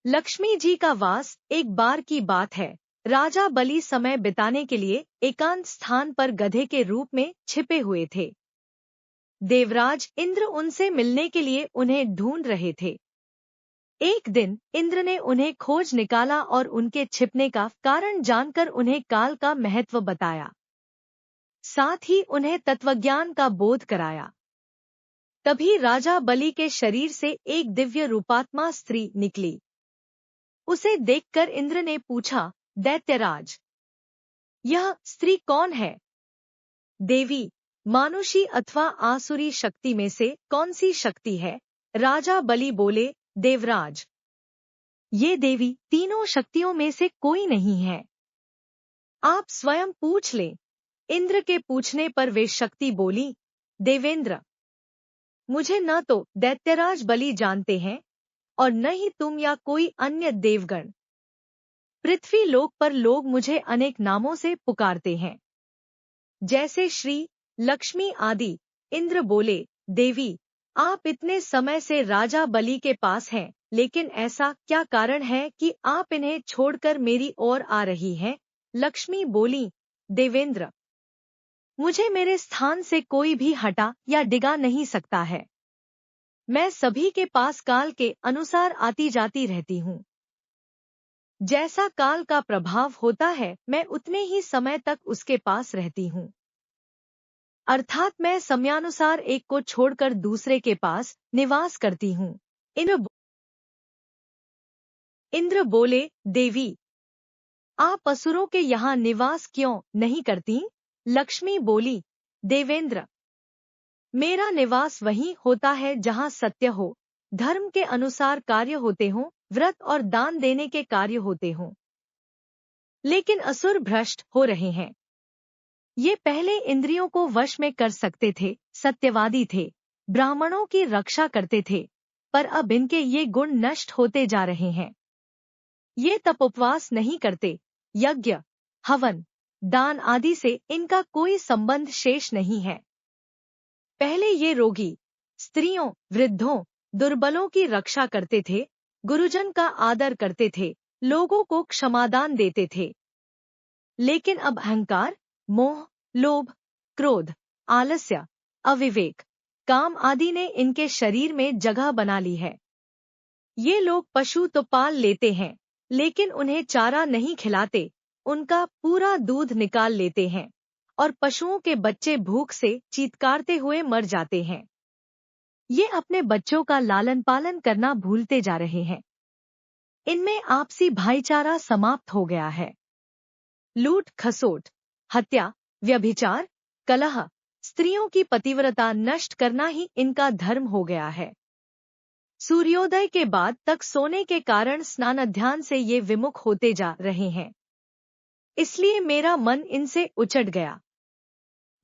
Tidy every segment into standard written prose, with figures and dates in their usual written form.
लक्ष्मी जी का वास। एक बार की बात है, राजा बलि समय बिताने के लिए एकांत स्थान पर गधे के रूप में छिपे हुए थे। देवराज इंद्र उनसे मिलने के लिए उन्हें ढूंढ रहे थे। एक दिन इंद्र ने उन्हें खोज निकाला और उनके छिपने का कारण जानकर उन्हें काल का महत्व बताया। साथ ही उन्हें तत्वज्ञान का बोध कराया। तभी राजा बलि के शरीर से एक दिव्य रूपात्मा स्त्री निकली। उसे देखकर इंद्र ने पूछा, दैत्यराज, यह स्त्री कौन है? देवी, मानुषी अथवा आसुरी शक्ति में से कौन सी शक्ति है? राजा बलि बोले, देवराज, ये देवी तीनों शक्तियों में से कोई नहीं है। आप स्वयं पूछ लें। इंद्र के पूछने पर वे शक्ति बोली, देवेंद्र, मुझे न तो दैत्यराज बलि जानते हैं और न ही तुम या कोई अन्य देवगण। पृथ्वी लोक पर लोग मुझे अनेक नामों से पुकारते हैं, जैसे श्री, लक्ष्मी आदि। इंद्र बोले, देवी, आप इतने समय से राजा बलि के पास हैं, लेकिन ऐसा क्या कारण है कि आप इन्हें छोड़कर मेरी ओर आ रही हैं? लक्ष्मी बोली, देवेंद्र, मुझे मेरे स्थान से कोई भी हटा या डिगा नहीं सकता है। मैं सभी के पास काल के अनुसार आती जाती रहती हूँ। जैसा काल का प्रभाव होता है, मैं उतने ही समय तक उसके पास रहती हूँ। अर्थात मैं समयानुसार एक को छोड़कर दूसरे के पास निवास करती हूँ। इंद्र बोले, देवी, आप असुरों के यहाँ निवास क्यों नहीं करती? लक्ष्मी बोली, देवेंद्र, मेरा निवास वहीं होता है जहाँ सत्य हो, धर्म के अनुसार कार्य होते हों, व्रत और दान देने के कार्य होते हों। लेकिन असुर भ्रष्ट हो रहे हैं। ये पहले इंद्रियों को वश में कर सकते थे, सत्यवादी थे, ब्राह्मणों की रक्षा करते थे, पर अब इनके ये गुण नष्ट होते जा रहे हैं। ये तप उपवास नहीं करते, यज्ञ, हवन, दान आदि से इनका कोई संबंध शेष नहीं है। पहले ये रोगी, स्त्रियों, वृद्धों, दुर्बलों की रक्षा करते थे, गुरुजन का आदर करते थे, लोगों को क्षमादान देते थे। लेकिन अब अहंकार, मोह, लोभ, क्रोध, आलस्य, अविवेक, काम आदि ने इनके शरीर में जगह बना ली है। ये लोग पशु तो पाल लेते हैं, लेकिन उन्हें चारा नहीं खिलाते, उनका पूरा दूध निकाल लेते हैं और पशुओं के बच्चे भूख से चीत्कारते हुए मर जाते हैं। ये अपने बच्चों का लालन पालन करना भूलते जा रहे हैं। इनमें आपसी भाईचारा समाप्त हो गया है। लूट खसोट, हत्या, व्यभिचार, कलह, स्त्रियों की पतिव्रता नष्ट करना ही इनका धर्म हो गया है। सूर्योदय के बाद तक सोने के कारण स्नानाध्यान से ये विमुख होते जा रहे हैं। इसलिए मेरा मन इनसे उचट गया।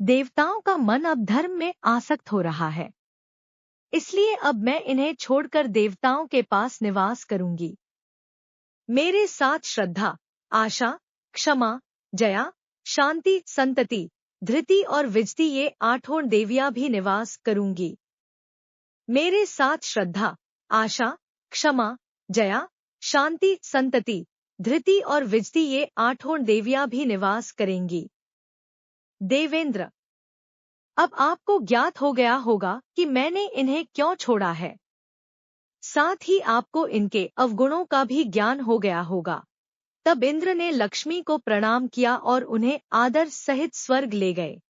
देवताओं का मन अब धर्म में आसक्त हो रहा है। इसलिए अब मैं इन्हें छोड़कर देवताओं के पास निवास करूंगी। मेरे साथ श्रद्धा, आशा, क्षमा, जया, शांति, संतति, धृति और विजति ये आठों देवियां भी निवास करूंगी। मेरे साथ श्रद्धा, आशा, क्षमा, जया, शांति, संतति, धृति और विजति ये आठों देवियां भी निवास करेंगी। देवेंद्र, अब आपको ज्ञात हो गया होगा कि मैंने इन्हें क्यों छोड़ा है। साथ ही आपको इनके अवगुणों का भी ज्ञान हो गया होगा। तब इंद्र ने लक्ष्मी को प्रणाम किया और उन्हें आदर सहित स्वर्ग ले गए।